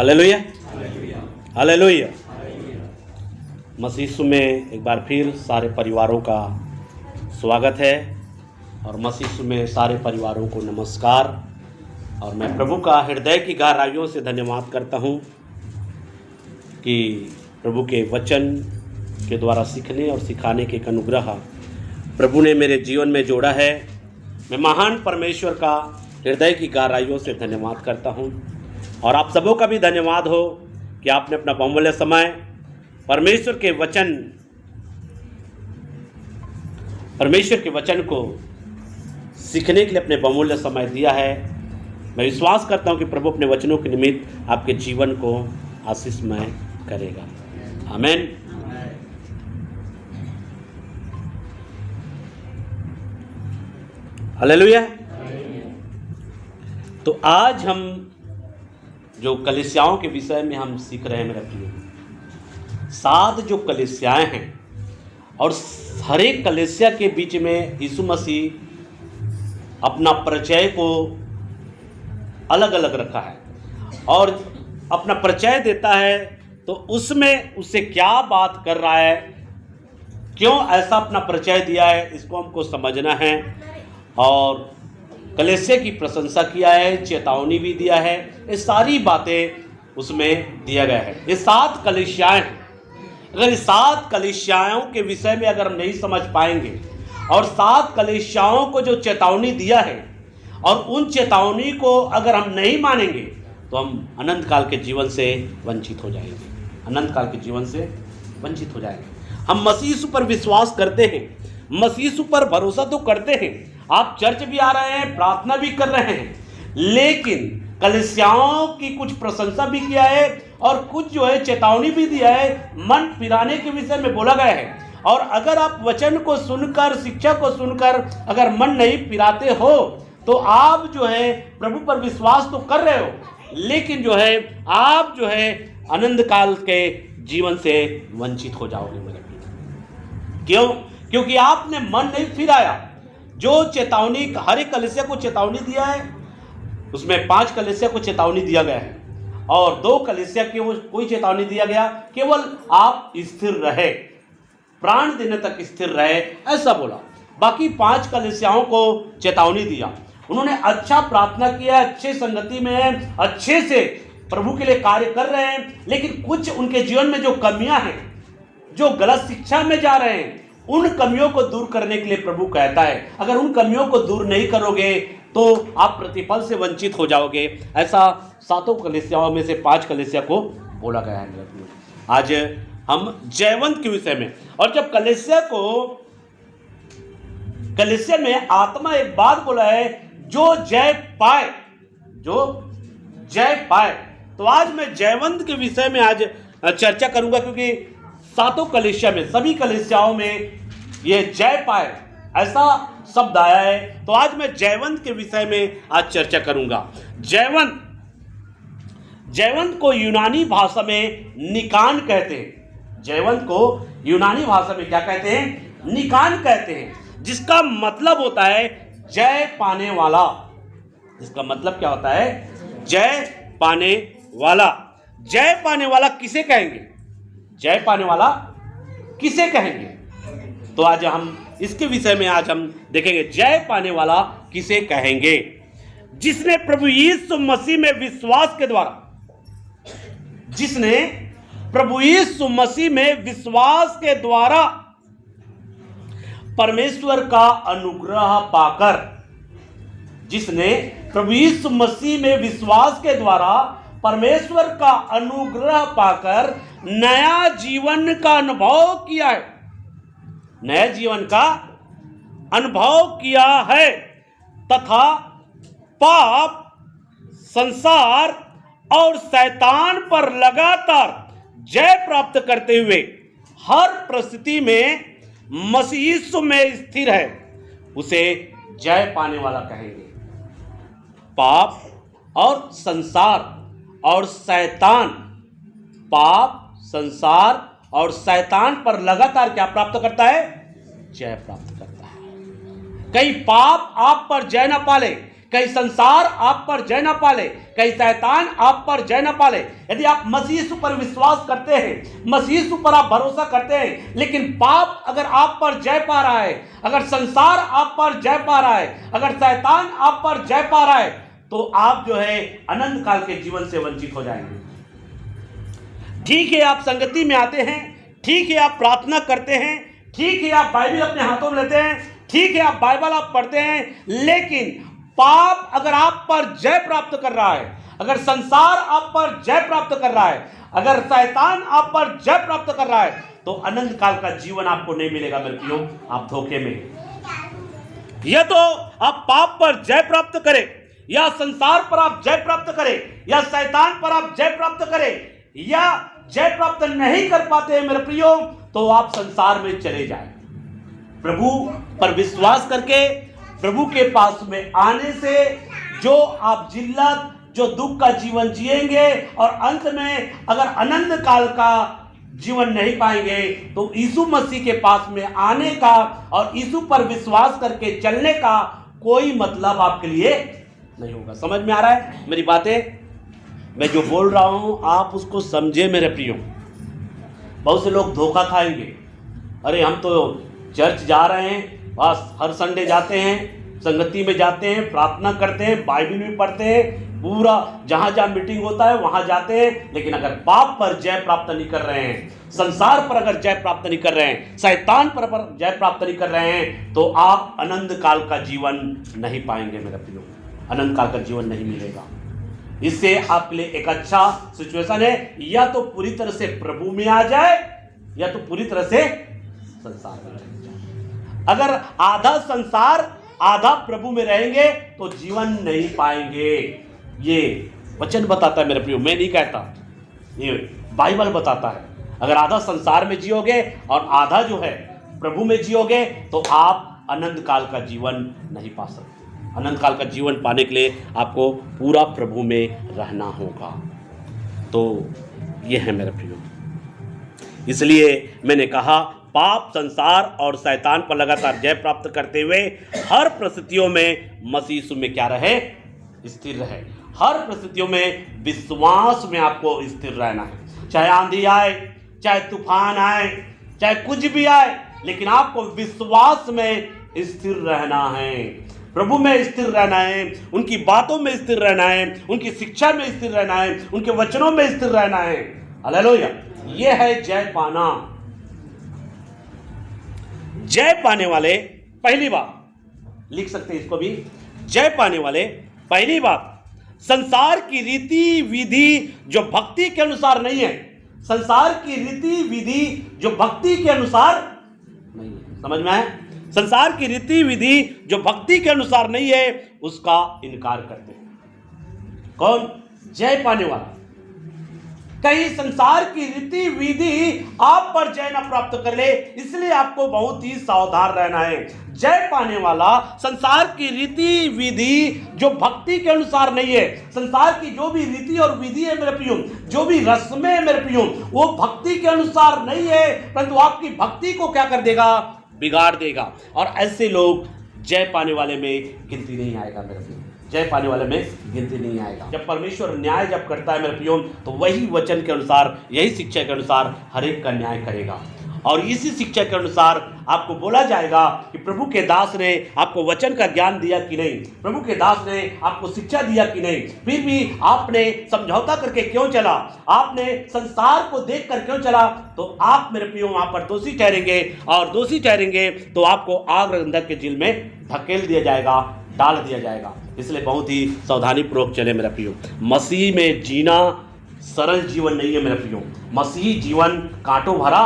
Hallelujah, hallelujah. मसीह यीशु में एक बार फिर सारे परिवारों का स्वागत है और मसीह यीशु में सारे परिवारों को नमस्कार। और मैं प्रभु का हृदय की गहराइयों से धन्यवाद करता हूँ कि प्रभु के वचन के द्वारा सीखने और सिखाने के एक अनुग्रह प्रभु ने मेरे जीवन में जोड़ा है। मैं महान परमेश्वर का हृदय की गहराइयों से धन्यवाद करता हूँ और आप सबों का भी धन्यवाद हो कि आपने अपना बहुमूल्य समय परमेश्वर के वचन को सीखने के लिए अपने बहुमूल्य समय दिया है। मैं विश्वास करता हूँ कि प्रभु अपने वचनों के निमित्त आपके जीवन को आशीषमय करेगा। आमीन। हालेलुया। तो आज हम जो कलीसियाओं के विषय में हम सीख रहे हैं मेरे प्रियो, 7 जो कलीसियाएं हैं और हर एक कलीसिया के बीच में यीशु मसीह अपना परिचय को अलग अलग रखा है और अपना परिचय देता है। तो उसमें उससे क्या बात कर रहा है, क्यों ऐसा अपना परिचय दिया है, इसको हमको समझना है। और कलीसिया की प्रशंसा किया है, चेतावनी भी दिया है, ये सारी बातें उसमें दिया गया है। ये 7 कलीसियाएं हैं। अगर इस 7 कलीसियाओं के विषय में अगर हम नहीं समझ पाएंगे और 7 कलीसियाओं को जो चेतावनी दिया है और उन चेतावनी को अगर हम नहीं मानेंगे तो हम अनंत काल के जीवन से वंचित हो जाएंगे। अनंत काल के जीवन से वंचित हो जाएंगे। हम मसीह यीशु पर विश्वास करते हैं, मसीह यीशु पर भरोसा तो करते हैं, आप चर्च भी आ रहे हैं, प्रार्थना भी कर रहे हैं, लेकिन कलीसियाओं की कुछ प्रशंसा भी किया है और कुछ जो है चेतावनी भी दिया है, मन फिराने के विषय में बोला गया है। और अगर आप वचन को सुनकर, शिक्षा को सुनकर अगर मन नहीं फिराते हो तो आप जो है प्रभु पर विश्वास तो कर रहे हो, लेकिन जो है आप जो है अनंत काल के जीवन से वंचित हो जाओगे मेरे प्रिय। क्यों? क्योंकि आपने मन नहीं फिराया। जो चेतावनी हर एक कलीसिया को चेतावनी दिया है, उसमें 5 कलीसिया को चेतावनी दिया गया है और 2 कलीसिया को कोई चेतावनी दिया गया, केवल आप स्थिर रहे, प्राण देने तक स्थिर रहे, ऐसा बोला। बाकी 5 कलीसियाओं को चेतावनी दिया। उन्होंने अच्छा प्रार्थना किया, अच्छे संगति में है, अच्छे से प्रभु के लिए कार्य कर रहे हैं, लेकिन कुछ उनके जीवन में जो कमियां हैं, जो गलत शिक्षा में जा रहे हैं, उन कमियों को दूर करने के लिए प्रभु कहता है अगर उन कमियों को दूर नहीं करोगे तो आप प्रतिफल से वंचित हो जाओगे। ऐसा 7 कलीसियाओं में से 5 कलीसिया को बोला गया है। आज हम जयवंत के विषय में, और जब कलीसिया में आत्मा एक बात बोला है, जो जय पाए, जो जय पाए। तो आज मैं जयवंत के विषय में आज चर्चा करूंगा, क्योंकि 7 कलीसिया में, सभी कलीसियाओं में ये जय पाए ऐसा शब्द आया है। तो आज मैं जयवंत के विषय में आज चर्चा करूंगा। जयवंत को यूनानी भाषा में निकान कहते हैं। जयवंत को यूनानी भाषा में क्या कहते हैं? निकान कहते हैं, जिसका मतलब होता है जय पाने वाला। इसका मतलब क्या होता है? जय पाने वाला। जय पाने वाला किसे कहेंगे? जय पाने वाला किसे कहेंगे? तो आज हम इसके विषय में आज हम देखेंगे, जय पाने वाला किसे कहेंगे? जिसने प्रभु यीशु मसीह में विश्वास के द्वारा, जिसने प्रभु यीशु मसीह में विश्वास के द्वारा परमेश्वर का अनुग्रह पाकर, जिसने प्रभु यीशु मसीह में विश्वास के द्वारा परमेश्वर का अनुग्रह पाकर नया जीवन का अनुभव किया है, नया जीवन का अनुभव किया है, तथा पाप, संसार और शैतान पर लगातार जय प्राप्त करते हुए हर परिस्थिति में मसीह यीशु में स्थिर है, उसे जय पाने वाला कहेंगे। पाप और संसार और शैतान, पाप, संसार और शैतान पर लगातार क्या प्राप्त करता है? जय प्राप्त करता है। कहीं पाप आप पर जय ना पाले, कहीं संसार आप पर जय ना पाले, कहीं शैतान आप पर जय ना पाले। यदि आप मसीह यीशु पर विश्वास करते हैं, मसीह यीशु पर आप भरोसा करते हैं, लेकिन पाप अगर आप पर जय पा रहा है, अगर संसार आप पर जय पा रहा है, अगर शैतान आप पर जय पा रहा है, तो आप जो है अनंत काल के जीवन से वंचित हो जाएंगे। ठीक है, आप संगति में आते हैं, ठीक है, आप प्रार्थना करते हैं, ठीक है, आप बाइबल अपने हाथों में लेते हैं, ठीक है, आप बाइबल आप पढ़ते हैं, लेकिन पाप अगर आप पर जय प्राप्त कर रहा है, अगर संसार आप पर जय प्राप्त कर रहा है, अगर शैतान आप पर जय प्राप्त कर रहा है, तो अनंत काल का जीवन आपको नहीं मिलेगा मेरे प्रियो, आप धोखे में। यह तो आप पाप पर जय प्राप्त करें, या संसार पर आप जय प्राप्त करें, या शैतान पर आप जय प्राप्त करें, या जय प्राप्त नहीं कर पाते हैं मेरे प्रियो, तो आप संसार में चले जाएं। प्रभु पर विश्वास करके प्रभु के पास में आने से जो आप जिल्लत, जो दुख का जीवन जिएंगे और अंत में अगर अनंत काल का जीवन नहीं पाएंगे, तो यीशु मसीह के पास में आने का और यीशु पर विश्वास करके चलने का कोई मतलब आपके लिए नहीं होगा। समझ में आ रहा है मेरी बातें? मैं जो बोल रहा हूं आप उसको समझे मेरे प्रियो। बहुत से लोग धोखा खाएंगे, अरे हम तो चर्च जा रहे हैं, बस हर संडे जाते हैं, संगति में जाते हैं, प्रार्थना करते हैं, बाइबल भी पढ़ते हैं, पूरा जहां जहां मीटिंग होता है वहां जाते हैं, लेकिन अगर पाप पर जय प्राप्त नहीं कर रहे हैं, संसार पर अगर जय प्राप्त नहीं कर रहे हैं, शैतान पर जय प्राप्त नहीं कर रहे हैं, तो आप अनंत काल का जीवन नहीं पाएंगे मेरे प्रियो, अनंत काल का जीवन नहीं मिलेगा। इससे आपके लिए एक अच्छा सिचुएशन है, या तो पूरी तरह से प्रभु में आ जाए, या तो पूरी तरह से संसार में चले जाए। अगर आधा संसार आधा प्रभु में रहेंगे तो जीवन नहीं पाएंगे। ये वचन बताता है मेरे प्रियो, मैं नहीं कहता, ये बाइबल बताता है। अगर आधा संसार में जियोगे और आधा जो है प्रभु में जियोगे, तो आप अनंत काल का जीवन नहीं पा सकते। अनंत काल का जीवन पाने के लिए आपको पूरा प्रभु में रहना होगा। तो ये है मेरे प्रियो, इसलिए मैंने कहा पाप, संसार और शैतान पर लगातार जय प्राप्त करते हुए हर परिस्थितियों में मसीह यीशु में क्या रहे? स्थिर रहे। हर परिस्थितियों में विश्वास में आपको स्थिर रहना है। चाहे आंधी आए, चाहे तूफान आए, चाहे कुछ भी आए, लेकिन आपको विश्वास में स्थिर रहना है, प्रभु में स्थिर रहना है, उनकी बातों में स्थिर रहना है, उनकी शिक्षा में स्थिर रहना है, उनके वचनों में स्थिर रहना है। हालेलुया! ये है जय पाना। जय पाने वाले, पहली बात लिख सकते हैं इसको भी, जय पाने वाले पहली बात, संसार की रीति विधि जो भक्ति के अनुसार नहीं है, संसार की रीति विधि जो भक्ति के अनुसार नहीं है, समझ में आया? संसार की रीति विधि जो भक्ति के अनुसार नहीं है, उसका इनकार करते हैं। कौन? जय पाने वाला। कहीं संसार की रीति विधि आप पर जय न प्राप्त कर ले, इसलिए आपको बहुत ही सावधान रहना है। जय पाने वाला संसार की रीति विधि जो भक्ति के अनुसार नहीं है, संसार की जो भी रीति और विधि है मेरे प्रियो, जो भी रस्में है मेरे प्रियो, वो भक्ति के अनुसार नहीं है, परंतु आपकी भक्ति को क्या कर देगा? बिगाड़ देगा। और ऐसे लोग जय पाने वाले में गिनती नहीं आएगा मेरे प्रियो, जय पाने वाले में गिनती नहीं आएगा। जब परमेश्वर न्याय जब करता है मेरे प्रियो, तो वही वचन के अनुसार, यही शिक्षा के अनुसार हर एक का न्याय करेगा। और इसी शिक्षा के अनुसार आपको बोला जाएगा कि प्रभु के दास ने आपको वचन का ज्ञान दिया कि नहीं, प्रभु के दास ने आपको शिक्षा दिया कि नहीं, फिर भी आपने समझौता करके क्यों चला, आपने संसार को देखकर क्यों चला, तो आप मेरे प्रियो वहां पर दोषी ठहरेंगे। और दोषी ठहरेंगे तो आपको आग गंधक के जेल में धकेल दिया जाएगा, डाल दिया जाएगा। इसलिए बहुत ही सावधानी पूर्वक चले मेरा प्रियो। मसीह में जीना सरल जीवन नहीं है मेरा प्रियो, मसीही जीवन कांटों भरा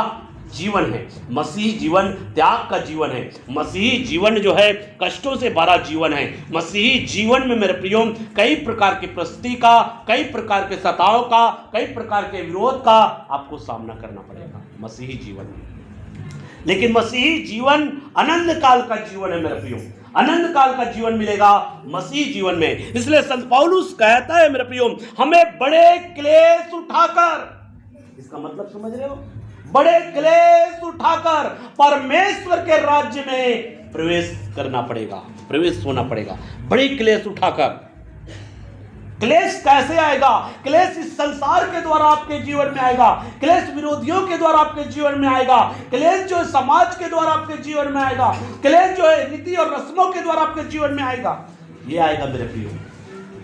जीवन है, मसीही जीवन त्याग का जीवन है, मसीही जीवन जो है कष्टों से भरा जीवन है। मसीही जीवन में मेरे प्रियो कई प्रकार की परिस्थिति का, कई प्रकार के सताव का, कई प्रकार के विरोध का आपको सामना करना पड़ेगा मसीही जीवन में। लेकिन मसीही जीवन अनंत काल का जीवन है मेरे प्रियो, अनंत काल का जीवन मिलेगा मसीह जीवन में। इसलिए संत पौलुस कहता है मेरे प्रियो, हमें बड़े क्लेश उठाकर, इसका मतलब समझ रहे हो, बड़े क्लेश उठाकर परमेश्वर के राज्य में प्रवेश करना पड़ेगा। प्रवेश होना पड़ेगा। बड़े क्लेश उठाकर। क्लेश कैसे आएगा? क्लेश इस संसार के द्वारा आपके जीवन में आएगा, क्लेश विरोधियों के द्वारा आपके जीवन में आएगा, क्लेश जो है समाज के द्वारा आपके जीवन में आएगा, क्लेश जो है रीति और रस्मों के द्वारा आपके जीवन में आएगा। ये आएगा मेरे प्रियो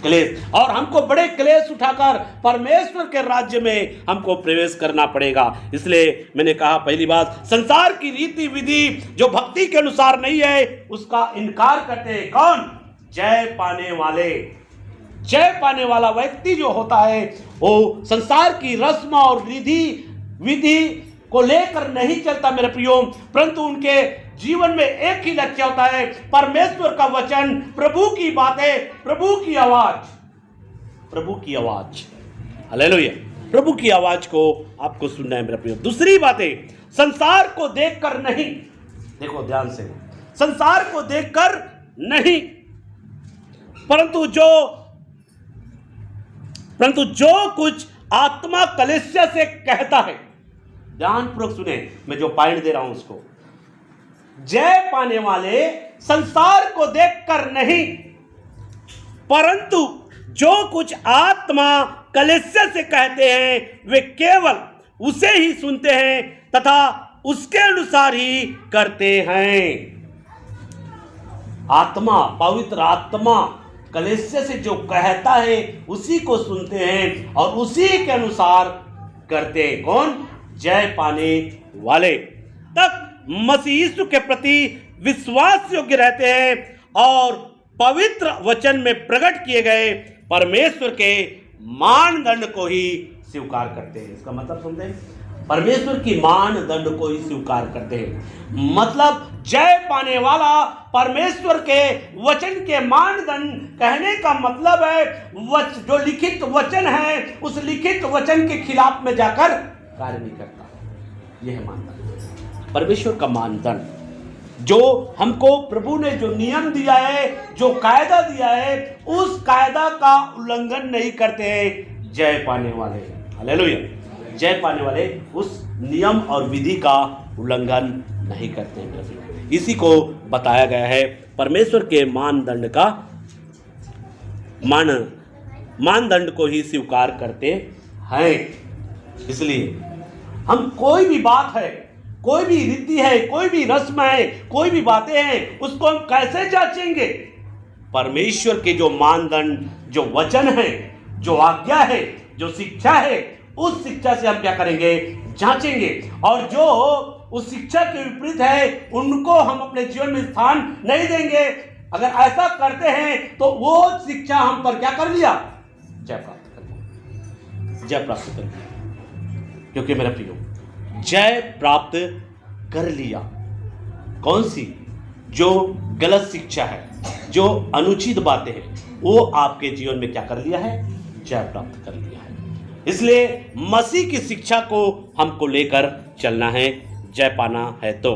क्लेश, और हमको बड़े क्लेश उठाकर परमेश्वर के राज्य में हमको प्रवेश करना पड़ेगा। इसलिए मैंने कहा पहली बात, संसार की रीति विधि जो भक्ति के अनुसार नहीं है उसका इनकार करते हैं। कौन? जय पाने वाले। जय पाने वाला व्यक्ति जो होता है वो संसार की रस्म और विधि को लेकर नहीं चलता मेरे प्रियो, परंतु उनके जीवन में एक ही लक्ष्य होता है, परमेश्वर का वचन, प्रभु की बातें, प्रभु की आवाज। हालेलुया। प्रभु की आवाज को आपको सुनना है मेरे प्रियो। दूसरी बातें, संसार को देखकर नहीं, देखो ध्यान से, संसार को देखकर नहीं, परंतु जो कुछ आत्मा कलीसिया से कहता है। ध्यानपूर्वक सुने, मैं जो पॉइंट दे रहा हूं उसको। जय पाने वाले संसार को देखकर नहीं, परंतु जो कुछ आत्मा कलीसिया से कहते हैं वे केवल उसे ही सुनते हैं तथा उसके अनुसार ही करते हैं। आत्मा, पवित्र आत्मा कलीसिया से जो कहता है उसी को सुनते हैं और उसी के अनुसार करते हैं। कौन? जय पाने वाले। तब मसीह यीशु के प्रति विश्वास योग्य रहते हैं और पवित्र वचन में प्रकट किए गए परमेश्वर के मानदंड को ही स्वीकार करते हैं। इसका मतलब सुनते हैं, परमेश्वर की मानदंड को ही स्वीकार करते हैं। मतलब जय पाने वाला परमेश्वर के वचन के मानदंड, कहने का मतलब है जो लिखित वचन है उस लिखित वचन के खिलाफ में जाकर कार्य नहीं करता। यह है मानदंड, परमेश्वर का मानदंड, जो हमको प्रभु ने जो नियम दिया है, जो कायदा दिया है, उस कायदा का उल्लंघन नहीं करते हैं जय पाने वाले। हालेलुया। जय पाने वाले उस नियम और विधि का उल्लंघन नहीं करते हैं। इसी को बताया गया है, परमेश्वर के मानदंड का मानदंड को ही स्वीकार करते हैं। इसलिए हम कोई भी बात है, कोई भी रीति है, कोई भी रस्म है, कोई भी बातें हैं, उसको हम कैसे जांचेंगे? परमेश्वर के जो मानदंड, जो वचन है, जो आज्ञा है, जो शिक्षा है, उस शिक्षा से हम क्या करेंगे? जांचेंगे। और जो उस शिक्षा के विपरीत है उनको हम अपने जीवन में स्थान नहीं देंगे। अगर ऐसा करते हैं तो वो शिक्षा हम पर क्या कर लिया? जय प्राप्त कर लिया। जय प्राप्त कर लिया। क्योंकि मेरा प्रियो, जय प्राप्त कर लिया। कौन सी? जो गलत शिक्षा है, जो अनुचित बातें हैं, वो आपके जीवन में क्या कर लिया है? जय प्राप्त कर लिया है। इसलिए मसीह की शिक्षा को हमको लेकर चलना है, जय पाना है। तो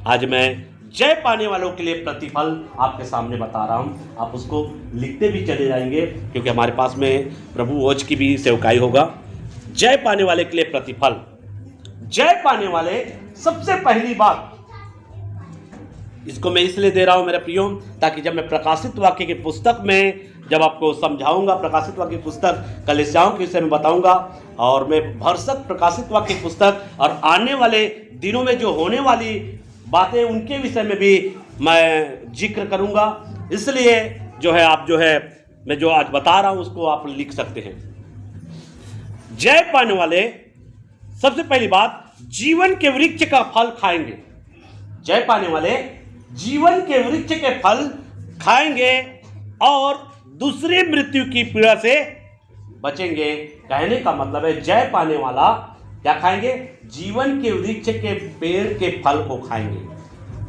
आज मैं जय पाने वालों के लिए प्रतिफल आपके सामने बता रहा हूं। आप उसको लिखते भी चले जाएंगे क्योंकि हमारे पास में प्रभु वोच की भी सेवकाई होगा। जय पाने वाले के लिए प्रतिफल। जय पाने वाले, सबसे पहली बात, इसको मैं इसलिए दे रहा हूं मेरे प्रियो, ताकि जब मैं प्रकाशित वाक्य की पुस्तक में जब आपको समझाऊंगा, प्रकाशित वाक्य की पुस्तक कलीसियाओं के विषय में बताऊंगा, और मैं भरसक प्रकाशित वाक्य की पुस्तक और आने वाले दिनों में जो होने वाली बातें उनके विषय में भी मैं जिक्र करूंगा। इसलिए जो है आप जो है मैं जो आज बता रहा हूं उसको आप लिख सकते हैं। जय पाने वाले, सबसे पहली बात, जीवन के वृक्ष का फल खाएंगे। जय पाने वाले जीवन के वृक्ष के फल खाएंगे और दूसरी मृत्यु की पीड़ा से बचेंगे। कहने का मतलब है जय पाने वाला क्या खाएंगे? जीवन के वृक्ष के पेड़ के फल को खाएंगे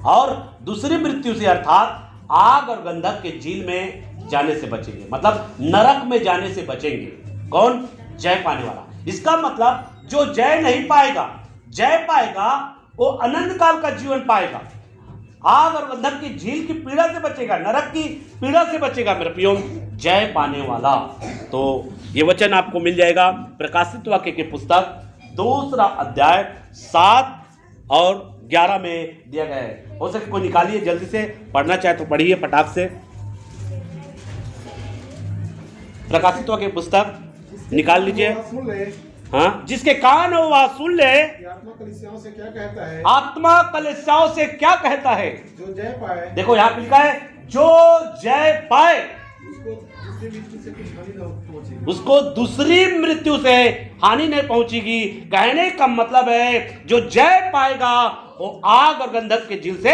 और दूसरी मृत्यु से अर्थात आग और गंधक के झील में जाने से बचेंगे, मतलब नरक में जाने से बचेंगे। कौन? जय पाने वाला। इसका मतलब जो जय नहीं पाएगा, जय पाएगा वो अनंत काल का जीवन पाएगा, आग और गंधक की झील की पीड़ा से बचेगा, नरक की पीड़ा से बचेगा मेरे प्रियो, जय पाने वाला। तो ये वचन आपको मिल जाएगा प्रकाशित वाक्य की पुस्तक 2 अध्याय 7 और 11 में दिया गया है। हो सके कोई निकालिए जल्दी से, पढ़ना चाहे तो पढ़िए फटाक से। प्रकाशित की पुस्तक निकाल लीजिए। हाँ, जिसके कान हो वह सुन ले। आत्मा कलीसियाओं से क्या कहता है? आत्मा कलीसियाओं से क्या कहता है? जो जय पाए, देखो यहाँ पे लिखा है जो जय पाए उसको दूसरी मृत्यु से हानि नहीं पहुंचेगी। कहने का मतलब है जो जय पाएगा वो आग और गंधक के झील से,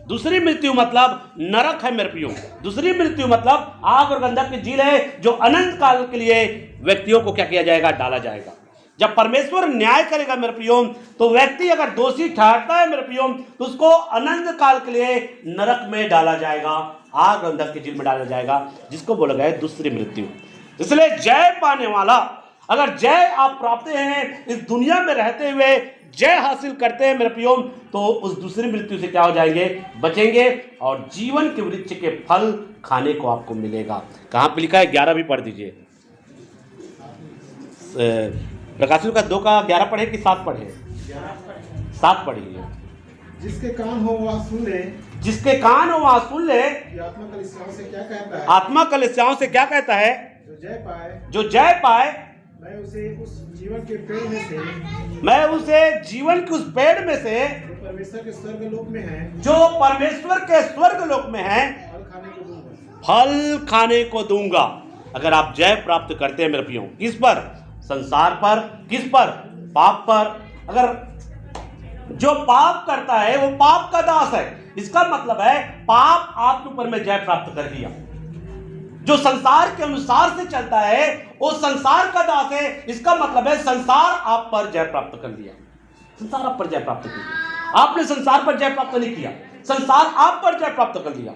दूसरी मृत्यु मतलब नरक है मेरे प्रियो, दूसरी मृत्यु मतलब आग और गंधक की झील है, जो अनंत काल के लिए व्यक्तियों को क्या किया जाएगा? डाला जाएगा। जब परमेश्वर न्याय करेगा मेरे प्रियो, तो व्यक्ति अगर दोषी ठहरता है मेरे प्रियो, तो उसको अनंत काल के लिए नरक में डाला जाएगा, आग और गंधक की झील में डाला जाएगा, जिसको बोला गया है दूसरी मृत्यु। इसलिए जय पाने वाला, अगर जय आप प्राप्त हैं, इस दुनिया में रहते हुए जय हासिल करते हैं मेरे प्रियो, तो उस दूसरी मृत्यु से क्या हो जाएंगे? बचेंगे और जीवन के वृक्ष के फल खाने को आपको मिलेगा। कहाँ पे लिखा है? 11 भी पढ़ दीजिए। प्रकाशित का 2 का 11 पढ़े कि 7 पढ़े? 7 पढ़िए। जिसके कान हो वह सुन ले। जिसके कान हो वह सुन ले। आत्मा कलीसियाओं से क्या कहता है? आत्मा कलीसियाओं से क्या कहता है? जो जय पाए, जो जय पाए मैं उसे उस जीवन के पेड़ में से, मैं उसे जीवन के उस पेड़ में से, जो परमेश्वर के स्वर्ग लोक में है, जो परमेश्वर के स्वर्ग लोक में है, फल खाने को दूंगा। फल खाने को दूंगा। अगर आप जय प्राप्त करते हैं मेरे प्रियो, किस पर? संसार पर। किस पर? पाप पर। अगर जो पाप करता है वो पाप का दास है, इसका मतलब है पाप आपके ऊपर में जय प्राप्त कर लिया। जो संसार के अनुसार से चलता है वो संसार का दास है, इसका मतलब है संसार आप पर जय प्राप्त कर लिया। संसार आप पर जय प्राप्त कर लिया, आपने संसार पर जय प्राप्त नहीं किया, संसार आप पर जय प्राप्त कर लिया।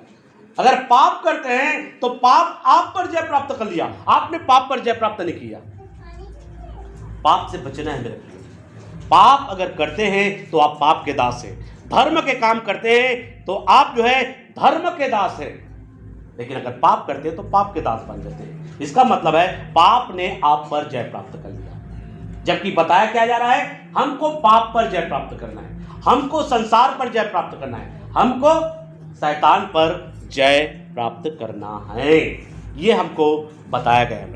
अगर पाप करते हैं तो पाप आप पर जय प्राप्त कर लिया, आपने पाप पर जय प्राप्त नहीं किया। पाप से बचना है मेरे प्रिय। पाप अगर करते हैं तो आप पाप के दास हैं, धर्म के काम करते हैं तो आप जो है धर्म के दास हैं, लेकिन अगर पाप करते हैं तो पाप के दास बन जाते हैं। इसका मतलब है पाप ने आप पर जय प्राप्त कर लिया। जबकि बताया क्या जा रहा है? हमको पाप पर जय प्राप्त करना है, हमको संसार पर जय प्राप्त करना है, हमको शैतान पर जय प्राप्त करना है, ये हमको बताया गया है।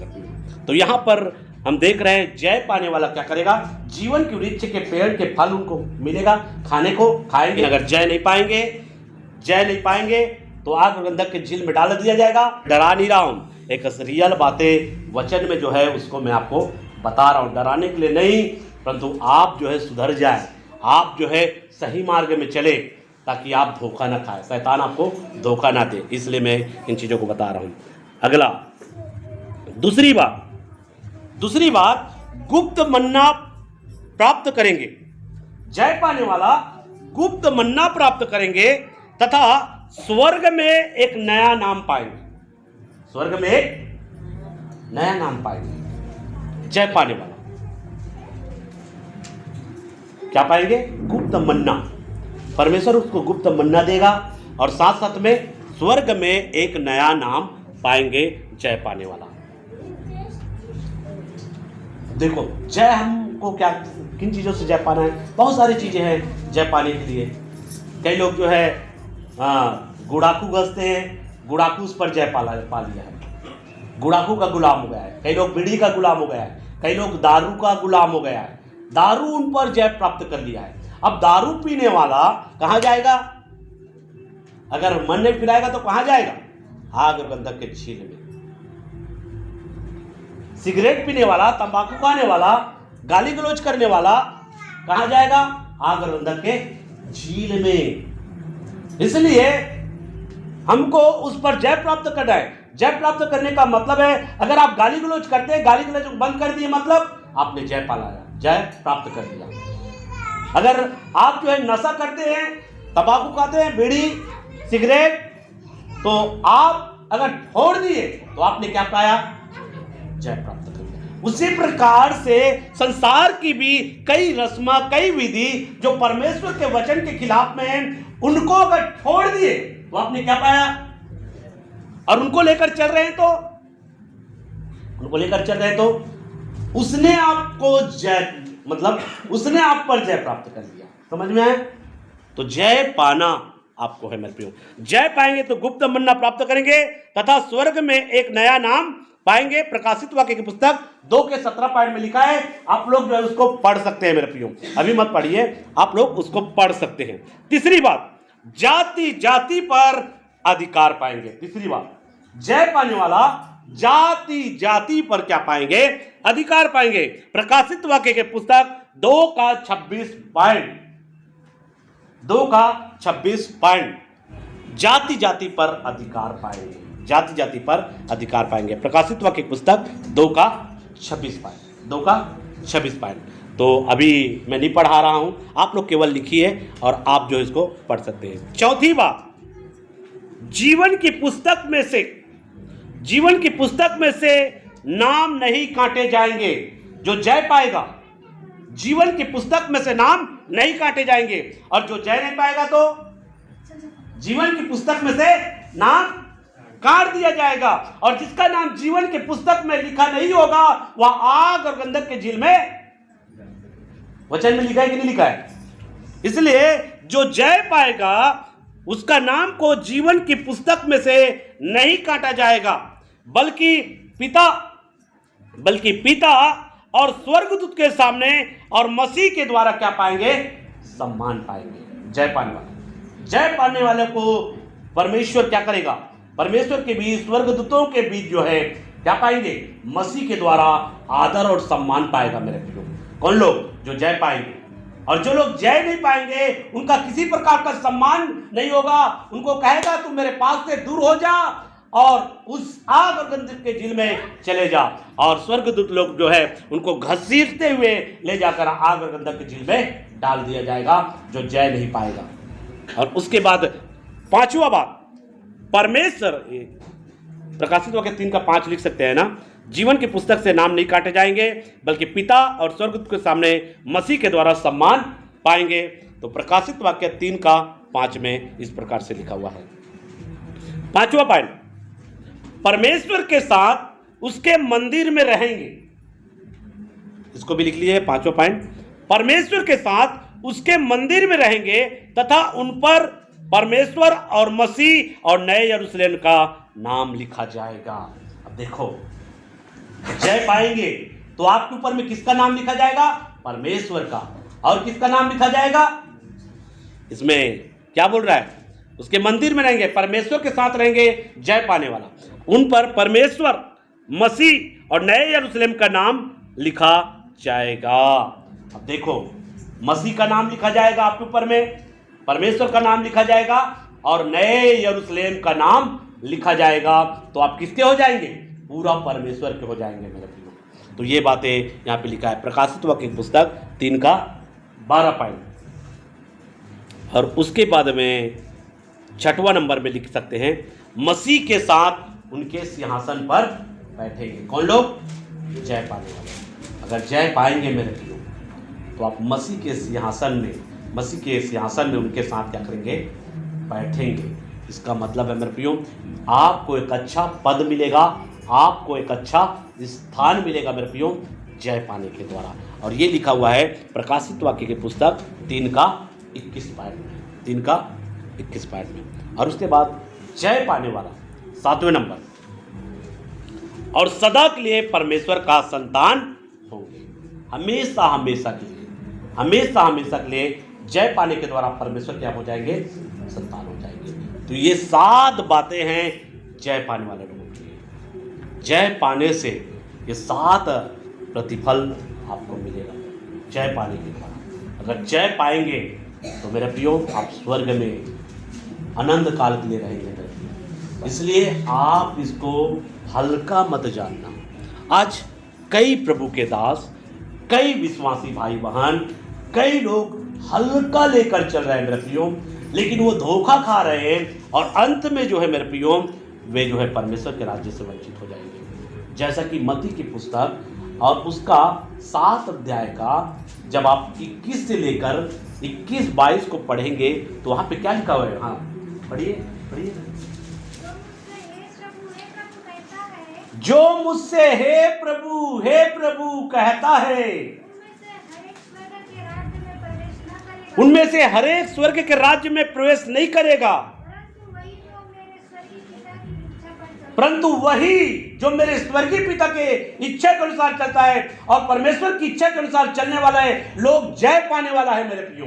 तो यहां पर हम देख रहे हैं जय पाने वाला क्या करेगा? जीवन के वृक्ष के पेड़ के फल उनको मिलेगा, खाने को खाएंगे। अगर जय नहीं पाएंगे तो आग और गंधक के झील में डाल दिया जाएगा। डरा नहीं रहा हूं, एक रियल बातें वचन में जो है उसको मैं आपको बता रहा हूं, डराने के लिए नहीं, परंतु आप जो है सुधर जाए, आप जो है सही मार्ग में चले, ताकि आप धोखा ना खाए, शैतान आपको धोखा ना दे। इसलिए मैं इन चीज़ों को बता रहा हूं। अगला, दूसरी बात गुप्त मन्ना प्राप्त करेंगे। जय पाने वाला गुप्त मन्ना प्राप्त करेंगे तथा स्वर्ग में एक नया नाम पाएंगे। स्वर्ग में एक नया नाम पाएंगे। जय पाने वाला क्या पाएंगे? गुप्त मन्ना। परमेश्वर उसको गुप्त मन्ना देगा और साथ साथ में स्वर्ग में एक नया नाम पाएंगे जय पाने वाला। देखो जय हमको क्या, किन चीज़ों से जय पाना है? बहुत सारी चीज़ें हैं जय पाने के लिए। कई लोग जो है गुड़ाकू गसते हैं, गुड़ाकू उस पर जय पा लिया है, गुड़ाकू का गुलाम हो गया है। कई लोग बीड़ी का गुलाम हो गया है, कई लोग दारू का गुलाम हो गया है, दारू उन पर जय प्राप्त कर लिया है। अब दारू पीने वाला कहाँ जाएगा? अगर मन नहीं पिलाएगा तो कहाँ जाएगा? आग और गंधक के झील में। सिगरेट पीने वाला, तंबाकू खाने वाला, गाली गलौज करने वाला कहाँ जाएगा? आग और गंधक के झील में। इसलिए हमको उस पर जय प्राप्त करना है। जय प्राप्त करने का मतलब है अगर आप गाली गलौज करते हैं, गाली गलौज बंद कर दिए, मतलब आपने जय पा लिया, जय प्राप्त कर लिया। अगर आप जो है नशा करते हैं, तंबाकू खाते हैं, बीड़ी सिगरेट, तो आप अगर छोड़ दिए तो आपने क्या पाया? जय प्राप्त कर लिया। उसी प्रकार से संसार की भी कई रस्म, कई विधि जो परमेश्वर के वचन के खिलाफ में हैं, उनको अगर छोड़ दिए तो आपने क्या पाया? और उनको लेकर चल रहे हैं तो उसने आपको जय मतलब उसने आप पर जय प्राप्त कर लिया। समझ में आया? तो जय पाना आपको है मेरे प्रियो। जय पाएंगे तो गुप्त मन्ना प्राप्त करेंगे तथा स्वर्ग में एक नया नाम पाएंगे। प्रकाशित वाक्य की पुस्तक 2:17 में लिखा है। आप लोग जो है उसको पढ़ सकते हैं मेरे प्रियो, अभी मत पढ़िए, आप लोग उसको पढ़ सकते हैं। तीसरी बात, जाति जाति पर अधिकार पाएंगे। तीसरी बात, जय पाने वाला जाति जाति पर क्या पाएंगे? अधिकार पाएंगे। प्रकाशित वाक्य के पुस्तक 2:26 जाति जाति पर अधिकार पाएंगे। जाति जाति पर अधिकार पाएंगे। प्रकाशित वाक्य की पुस्तक 2:26 तो अभी मैं नहीं पढ़ा रहा हूं, आप लोग केवल लिखिए और आप जो इसको पढ़ सकते हैं। चौथी बात, जीवन की पुस्तक में से नाम नहीं काटे जाएंगे। जो जय पाएगा, जीवन की पुस्तक में से नाम नहीं काटे जाएंगे, और जो जय नहीं पाएगा तो जीवन की पुस्तक में से नाम काट दिया जाएगा। और जिसका नाम जीवन की पुस्तक में लिखा नहीं होगा वह आग और गंधक के झील में, वचन में लिखा है कि नहीं लिखा है? इसलिए जो जय पाएगा उसका नाम को जीवन की पुस्तक में से नहीं काटा जाएगा, बल्कि पिता और स्वर्गदूत के सामने और मसीह के द्वारा क्या पाएंगे? सम्मान पाएंगे। जय पाने वाले को परमेश्वर क्या करेगा? परमेश्वर के बीच, स्वर्गदूतों के बीच जो है क्या पाएंगे? मसीह के द्वारा आदर और सम्मान पाएगा मेरे प्रियो। कौन लोग? जो जय पाएंगे। और जो लोग जय नहीं पाएंगे उनका किसी प्रकार का सम्मान नहीं होगा। उनको कहेगा तुम मेरे पास से दूर हो जा और उस आग और गंधक के झील में चले जा, और स्वर्गदूत लोग जो है उनको घसीटते हुए ले जाकर आग और गंधक के झील में डाल दिया जाएगा, जो जय नहीं पाएगा। और उसके बाद पांचवा बात, परमेश्वर, प्रकाशित वाक्य 3:5 लिख सकते हैं ना, जीवन की पुस्तक से नाम नहीं काटे जाएंगे, बल्कि पिता और स्वर्गदूत के सामने मसीह के द्वारा सम्मान पाएंगे। तो प्रकाशित वाक्य 3:5 में इस प्रकार से लिखा हुआ है। पांचवा पॉइंट, परमेश्वर के साथ उसके मंदिर में रहेंगे। इसको भी लिख लीजिए। पांचवा पॉइंट, परमेश्वर के साथ उसके मंदिर में रहेंगे तथा उन पर परमेश्वर और मसीह और नए यरूशलेम का नाम लिखा जाएगा। अब देखो, जय पाएंगे तो आपके ऊपर में किसका नाम लिखा जाएगा? परमेश्वर का। और किसका नाम लिखा जाएगा? इसमें क्या बोल रहा है? उसके मंदिर में रहेंगे, परमेश्वर के साथ रहेंगे, जय पाने वाला। उन पर परमेश्वर, मसीह और नए यरूशलेम का नाम लिखा जाएगा। अब देखो, मसीह का नाम लिखा जाएगा आपके ऊपर में, परमेश्वर का नाम लिखा जाएगा और नए यरूशलेम का नाम लिखा जाएगा। तो आप किसके हो जाएंगे? पूरा परमेश्वर के हो जाएंगे मेरे प्रियो। तो ये बातें यहाँ पे लिखा है प्रकाशित वाक्य की पुस्तक 3:12। और उसके बाद में 6वां नंबर में लिख सकते हैं, मसीह के साथ उनके सिंहासन पर बैठेंगे। कौन लोग? जय पाने वाले। अगर जय पाएंगे मेरे प्रियो तो आप मसीह के सिंहासन में उनके साथ क्या करेंगे? बैठेंगे। इसका मतलब है मेरे प्रियो, आपको एक अच्छा पद मिलेगा, आपको एक अच्छा स्थान मिलेगा मेरे प्रियो, जय पाने के द्वारा। और ये लिखा हुआ है प्रकाशित वाक्य की पुस्तक 3:21 में। और उसके बाद जय पाने वाला 7वें नंबर, और सदा के लिए परमेश्वर का संतान होंगे। हमेशा के लिए जय पाने के द्वारा परमेश्वर क्या हो जाएंगे? संतान हो जाएंगे। तो ये 7 बातें हैं जय पाने वाले लोगों के लिए। जय पाने से ये 7 प्रतिफल आपको मिलेगा जय पाने के द्वारा। अगर जय पाएंगे तो मेरे प्रियो आप स्वर्ग में अनंत काल के लिए रहेंगे मेरे प्रियो। इसलिए आप इसको हल्का मत जानना। आज कई प्रभु के दास, कई विश्वासी भाई बहन, कई लोग हल्का लेकर चल रहे हैं मेरे प्रियो, लेकिन वो धोखा खा रहे हैं और अंत में जो है मेरे प्रियो वे जो है परमेश्वर के राज्य से वंचित हो जाएंगे। जैसा कि मत्ती की पुस्तक और उसका 7 अध्याय का जब आप 21 से लेकर 21-22 को पढ़ेंगे तो वहाँ पे क्या लिखा हुआ है? हाँ पढ़िए। जो मुझसे हे प्रभु कहता है, उनमें से हर एक स्वर्ग के राज्य में प्रवेश नहीं करेगा, परंतु वही जो मेरे स्वर्गीय पिता के इच्छा के अनुसार चलता है और परमेश्वर की इच्छा के अनुसार चलने वाला है, लोग जय पाने वाला है। मेरे प्रियो,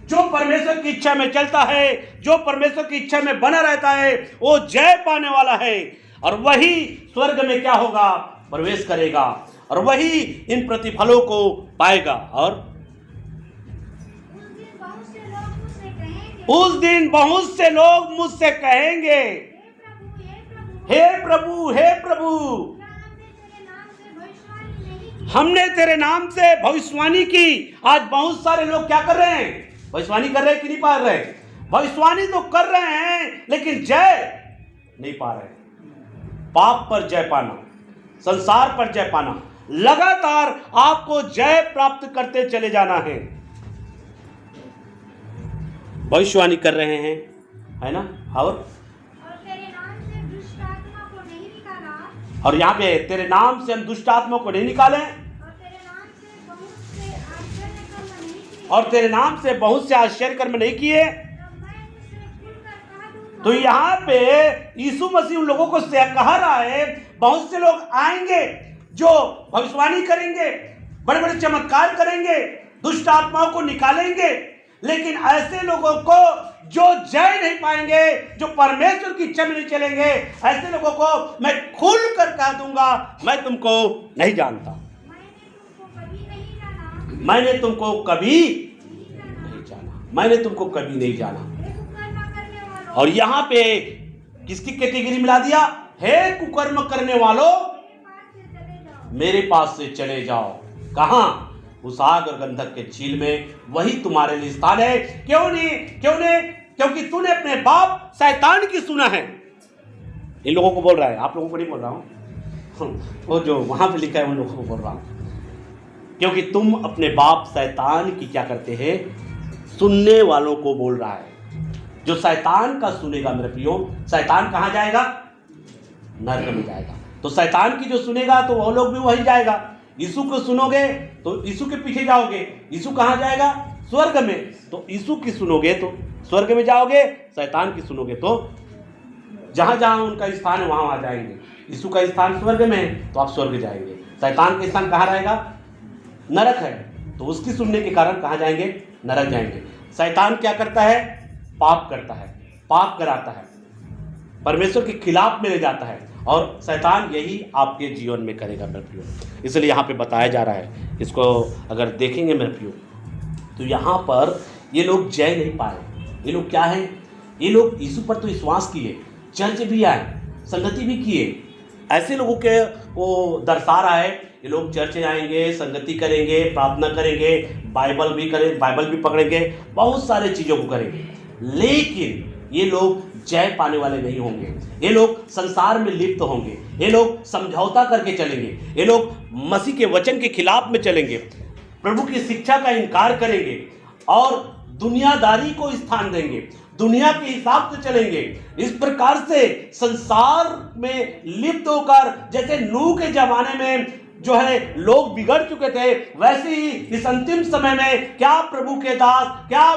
जो परमेश्वर की इच्छा में चलता है, जो परमेश्वर की इच्छा में बना रहता है, वो जय पाने वाला है और वही स्वर्ग में क्या होगा, प्रवेश करेगा और वही इन प्रतिफलों को पाएगा। और उस दिन बहुत से लोग मुझसे कहेंगे, हे प्रभु, हे प्रभु, हमने तेरे नाम से भविष्यवाणी की। आज बहुत सारे लोग क्या कर रहे हैं, भविष्यवाणी कर रहे हैं कि नहीं पा रहे? भविष्यवाणी तो कर रहे हैं लेकिन जय नहीं पा रहे। पाप पर जय पाना, संसार पर जय पाना, लगातार आपको जय प्राप्त करते चले जाना है। भविष्यवाणी कर रहे हैं, है ना? और तेरे नाम से दुष्ट आत्मा को नहीं निकाला, और यहाँ पे तेरे नाम से हम दुष्ट आत्मा को नहीं निकाले, और तेरे नाम से बहुत से आश्चर्य कर्म नहीं किए। तो यहाँ पे यीशु मसीह उन लोगों को कह रहा है, बहुत से लोग आएंगे जो भविष्यवाणी करेंगे, बड़े बड़े चमत्कार करेंगे, दुष्ट आत्माओं को निकालेंगे, लेकिन ऐसे लोगों को जो जय नहीं पाएंगे, जो परमेश्वर की इच्छा में नहीं चलेंगे, ऐसे लोगों को मैं खुल कर कह दूंगा, मैं तुमको नहीं जानता, मैंने तुमको कभी नहीं जाना, मैंने तुमको कभी नहीं जाना। और यहाँ पे किसकी कैटेगरी मिला दिया? हे कुकर्म करने वालों, मेरे पास से चले जाओ। कहाँ? उस आग और गंधक के झील में, वही तुम्हारे लिए स्थान है। क्यों नहीं? क्योंकि तूने अपने बाप शैतान की सुना है। इन लोगों को बोल रहा है, आप लोगों को नहीं बोल रहा हूं, वो जो वहां पे लिखा है उन लोगों को बोल रहा हूं। क्योंकि तुम अपने बाप शैतान की क्या करते हैं? सुनने वालों को बोल रहा है। जो शैतान का सुनेगा मेरे प्रियो, शैतान कहाँ जाएगा? नरक में जाएगा। तो शैतान की जो सुनेगा तो वो लोग भी वहीं जाएगा। यीशु को सुनोगे तो यीशु के पीछे जाओगे, यीशु कहाँ जाएगा? स्वर्ग में। तो यीशु की सुनोगे तो स्वर्ग में जाओगे, शैतान की सुनोगे तो जहाँ जहाँ उनका स्थान है वहाँ जाएंगे। यीशु का स्थान स्वर्ग में है तो आप स्वर्ग जाएंगे। शैतान का स्थान कहाँ रहेगा? नरक है, तो उसकी सुनने के कारण कहाँ जाएंगे? नरक जाएंगे। शैतान क्या करता है? पाप करता है, पाप कराता है, परमेश्वर के खिलाफ में ले जाता है, और शैतान यही आपके जीवन में करेगा मेरे प्रियो। इसलिए यहाँ पे बताया जा रहा है, इसको अगर देखेंगे मेरे प्रियो तो यहाँ पर ये लोग जय नहीं पाए। ये लोग क्या हैं? ये लोग यीशु पर तो विश्वास किए, चर्च भी आए, संगति भी किए। ऐसे लोगों के वो दर्शा रहा है, ये लोग चर्च आएंगे, संगति करेंगे, प्रार्थना करेंगे, बाइबल भी पकड़ेंगे, बहुत सारे चीज़ों को करेंगे, लेकिन ये लोग जय पाने वाले नहीं होंगे। ये लोग संसार में लिप्त होंगे, ये लोग समझौता करके चलेंगे, ये लोग मसीह के वचन के खिलाफ में चलेंगे, प्रभु की शिक्षा का इनकार करेंगे और दुनियादारी को स्थान देंगे, दुनिया के हिसाब से चलेंगे। इस प्रकार से संसार में लिप्त होकर, जैसे नूह के जमाने में जो है लोग बिगड़ चुके थे, वैसे ही इस अंतिम समय में क्या प्रभु के दास, क्या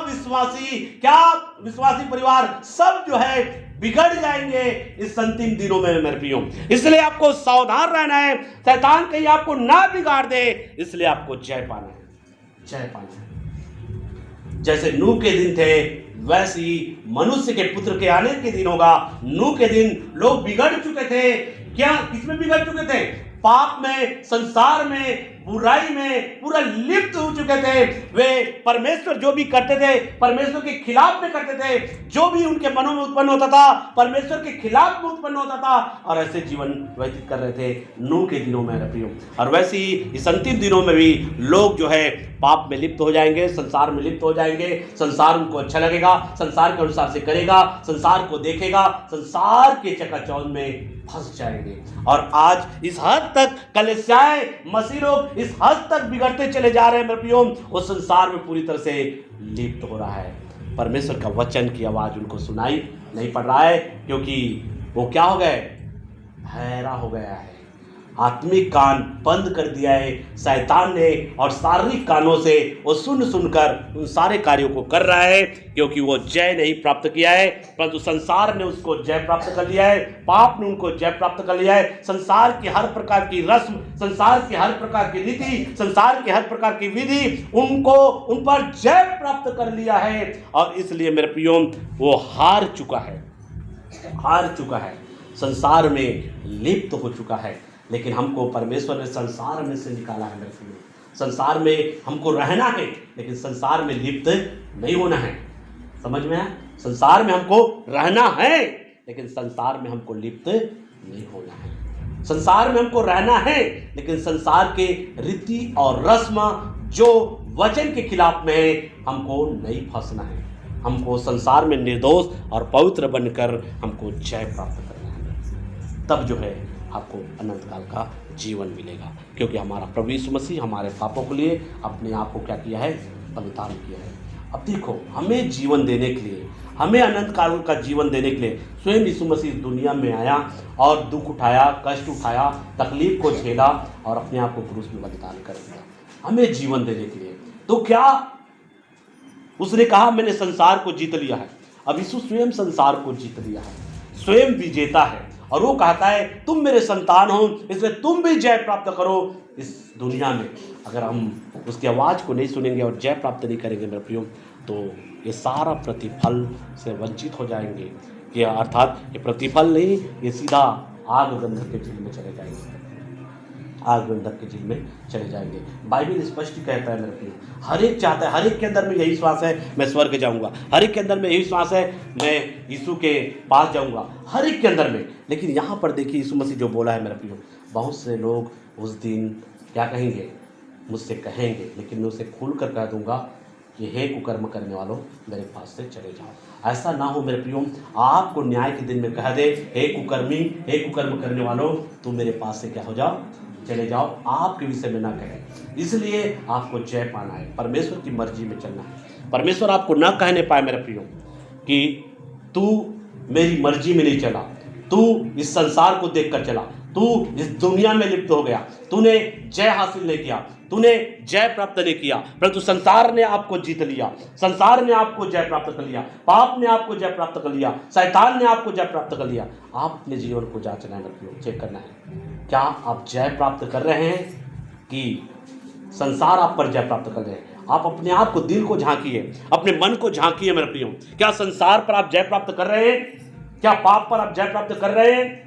विश्वासी परिवार सब जो है बिगड़ जाएंगे इस अंतिम दिनों में मेरे प्रियो। इसलिए आपको सावधान रहना है, शैतान कहीं आपको ना बिगाड़ दे, इसलिए आपको जय पाना है, जय पाना है। जैसे नूह के दिन थे, वैसे ही मनुष्य के पुत्र के आने के दिन होगा। नूह के दिन लोग बिगड़ चुके थे। क्या? किसमें बिगड़ चुके थे? पाप में, संसार में, बुराई में पूरा लिप्त हो चुके थे। वे परमेश्वर जो भी करते थे परमेश्वर के खिलाफ में करते थे, जो भी उनके मनों में उत्पन्न होता था परमेश्वर के खिलाफ में उत्पन्न होता था, और ऐसे जीवन व्यतीत कर रहे थे नूह के दिनों में मेरे प्रियो। और वैसे ही इस अंतिम दिनों में भी लोग जो है पाप में लिप्त हो जाएंगे, संसार में लिप्त हो जाएंगे। संसार उनको अच्छा लगेगा, संसार के अनुसार से करेगा, संसार को देखेगा, संसार के चकाचौंध में फंस जाएंगे। और आज इस हद तक कलीसियाएं, मसीह लोग इस हद तक बिगड़ते चले जा रहे हैं मेरे प्रियो, वो संसार में पूरी तरह से लिप्त हो रहा है। परमेश्वर का वचन की आवाज उनको सुनाई नहीं पड़ रहा है, क्योंकि वो क्या हो गए? बहरा हो गया है, आत्मिक कान बंद कर दिया है शैतान ने, और शारीरिक कानों से वो सुनकर उन सारे कार्यों को कर रहा है, क्योंकि वो जय नहीं प्राप्त किया है, परंतु संसार ने उसको जय प्राप्त कर लिया है, पाप ने उनको जय प्राप्त कर लिया है। संसार की हर प्रकार की रस्म, संसार की हर प्रकार की रीति, संसार की हर प्रकार की विधि उन पर जय प्राप्त कर लिया है, और इसलिए मेरे प्रियो वो हार चुका है, संसार में लिप्त हो चुका है। लेकिन हमको परमेश्वर ने संसार में से निकाला है मेरे प्रियो। संसार में हमको रहना है, लेकिन संसार में लिप्त नहीं होना है। समझ में आया? संसार में हमको रहना है, लेकिन संसार में हमको लिप्त नहीं होना है। संसार में हमको रहना है, लेकिन संसार के रीति और रस्म जो वचन के खिलाफ में है, हमको नहीं फंसना है। हमको संसार में निर्दोष और पवित्र बनकर हमको जय प्राप्त करना है। तब जो है आपको अनंत काल का जीवन मिलेगा, क्योंकि हमारा प्रभु यीशु मसीह हमारे पापों के लिए अपने आप को क्या किया है? बलिदान किया है। अब देखो, हमें जीवन देने के लिए, हमें अनंत काल का जीवन देने के लिए स्वयं यीशु मसीह दुनिया में आया और दुख उठाया, कष्ट उठाया, तकलीफ को झेला और अपने आप को क्रूस में बलिदान कर दिया हमें जीवन देने के लिए। तो क्या उसने कहा मैंने संसार को जीत लिया है? अब यीशु स्वयं संसार को जीत लिया है, स्वयं विजेता है, और वो कहता है तुम मेरे संतान हो, इसलिए तुम भी जय प्राप्त करो इस दुनिया में। अगर हम उसकी आवाज़ को नहीं सुनेंगे और जय प्राप्त नहीं करेंगे मेरे प्रियो, तो ये सारा प्रतिफल से वंचित हो जाएंगे। कि अर्थात ये प्रतिफल नहीं, ये सीधा आग गंधक के झील में चले जाएंगे, आग गंधक के झील में चले जाएंगे। बाइबल स्पष्ट कहता है मेरे प्रियो, हर एक चाहता है, हर एक के अंदर में यही श्वास है मैं स्वर्ग जाऊंगा, हर एक के अंदर में यही श्वास है मैं यीशु के पास जाऊंगा, हर एक के अंदर में। लेकिन यहाँ पर देखिए यीशु मसीह जो बोला है मेरे प्रियो, बहुत से लोग उस दिन क्या कहेंगे? मुझसे कहेंगे, लेकिन मैं उसे खुल कर कह दूंगा कि हे कुकर्म करने वालों मेरे पास से चले जाओ। ऐसा ना हो मेरे प्रियो, आपको न्याय के दिन में कह दे हे कुकर्मी, हे कुकर्म करने वालों तुम मेरे पास से क्या हो जाओ? चले जाओ। आपके विषय में ना कहे। इसलिए आपको जय पाना है, परमेश्वर की मर्जी में चलना है। परमेश्वर आपको ना कहने पाए मेरे प्रियो कि तू मेरी मर्जी में नहीं चला, तू इस संसार को देखकर चला, तू इस दुनिया में लिप्त हो गया, तूने जय हासिल नहीं किया, तूने जय प्राप्त नहीं किया, परंतु संसार ने आपको जीत लिया, संसार ने आपको जय प्राप्त कर लिया, पाप ने आपको जय प्राप्त कर लिया, शैतान ने आपको जय प्राप्त कर लिया। आप अपने जीवन को जांचना है, चेक करना है, क्या आप जय प्राप्त कर रहे हैं कि संसार आप पर जय प्राप्त कर रहे हैं? आप अपने आप को, दिल को झांकिए, अपने मन को झांकिए मेरे प्रियो। क्या संसार पर आप जय प्राप्त कर रहे हैं? क्या पाप पर आप जय प्राप्त कर रहे हैं?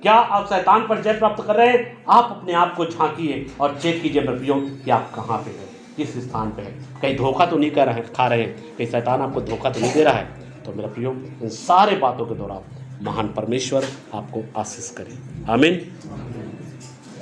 क्या आप शैतान पर जय प्राप्त कर रहे हैं? आप अपने आप को झांकिए और चेक कीजिए मेरे प्रियो कि आप कहाँ पे हैं, किस स्थान पे हैं। कहीं धोखा तो नहीं खा रहे हैं, कहीं शैतान आपको धोखा तो नहीं दे रहा है? तो मेरे प्रियो, इन सारे बातों के दौरान महान परमेश्वर आपको आशीष करे। आमीन।